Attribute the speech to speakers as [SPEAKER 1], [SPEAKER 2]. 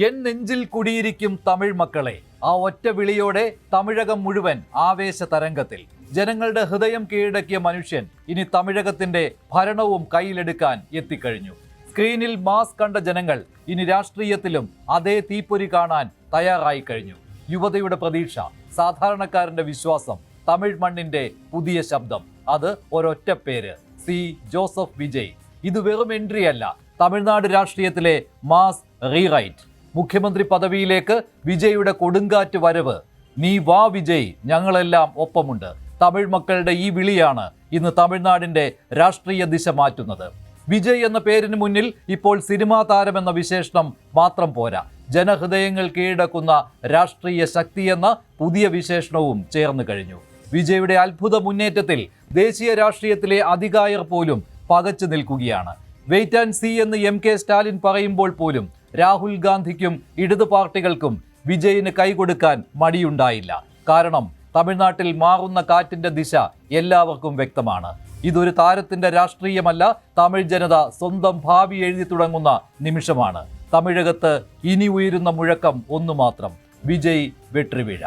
[SPEAKER 1] N നെഞ്ചിൽ കുടിയിരിക്കും തമിഴ് മക്കളെ. ആ ഒറ്റ വിളിയോടെ തമിഴകം മുഴുവൻ ആവേശ തരംഗത്തിൽ. ജനങ്ങളുടെ ഹൃദയം കീഴടക്കിയ മനുഷ്യൻ ഇനി തമിഴകത്തിന്റെ ഭരണവും കയ്യിലെടുക്കാൻ എത്തിക്കഴിഞ്ഞു. സ്ക്രീനിൽ മാസ് കണ്ട ജനങ്ങൾ ഇനി രാഷ്ട്രീയത്തിലും അതേ തീപ്പൊരി കാണാൻ തയ്യാറായി കഴിഞ്ഞു. യുവതയുടെ പ്രതീക്ഷ, സാധാരണക്കാരന്റെ വിശ്വാസം, തമിഴ് മണ്ണിന്റെ പുതിയ ശബ്ദം, അത് ഒരൊറ്റ പേര്, സി ജോസഫ് വിജയ്. ഇത് വെറും എൻട്രി അല്ല, തമിഴ്നാട് രാഷ്ട്രീയത്തിലെ മാസ് റീറൈറ്റ്. മുഖ്യമന്ത്രി പദവിയിലേക്ക് വിജയുടെ കൊടുങ്കാറ്റ് വരവ്. നീ വാ വിജയ്, ഞങ്ങളെല്ലാം ഒപ്പമുണ്ട്. തമിഴ് മക്കളുടെ ഈ വിളിയാണ് ഇന്ന് തമിഴ്നാടിന്റെ രാഷ്ട്രീയ ദിശ മാറ്റുന്നത്. വിജയ് എന്ന പേരിന് മുന്നിൽ ഇപ്പോൾ സിനിമാ താരമെന്ന വിശേഷണം മാത്രം പോരാ, ജനഹൃദയങ്ങൾ കീഴടക്കുന്ന രാഷ്ട്രീയ ശക്തി എന്ന പുതിയ വിശേഷണവും ചേർന്ന് കഴിഞ്ഞു. വിജയുടെ അത്ഭുത മുന്നേറ്റത്തിൽ ദേശീയ രാഷ്ട്രീയത്തിലെ അധികായർ പോലും പകച്ചു നിൽക്കുകയാണ്. വെയിറ്റ് ആൻഡ് സീ എന്ന് MK സ്റ്റാലിൻ പറയുമ്പോൾ പോലും രാഹുൽ ഗാന്ധിക്കും ഇടതു പാർട്ടികൾക്കും വിജയിന് കൈകൊടുക്കാൻ മടിയുണ്ടായില്ല. കാരണം തമിഴ്നാട്ടിൽ മാറുന്ന കാറ്റിന്റെ ദിശ എല്ലാവർക്കും വ്യക്തമാണ്. ഇതൊരു താരത്തിന്റെ രാഷ്ട്രീയമല്ല, തമിഴ് ജനത സ്വന്തം ഭാവി എഴുതി തുടങ്ങുന്ന നിമിഷമാണ്. തമിഴകത്ത് ഇനി ഉയരുന്ന മുഴക്കം ഒന്നു മാത്രം, വിജയ് വെട്രിവീഴ.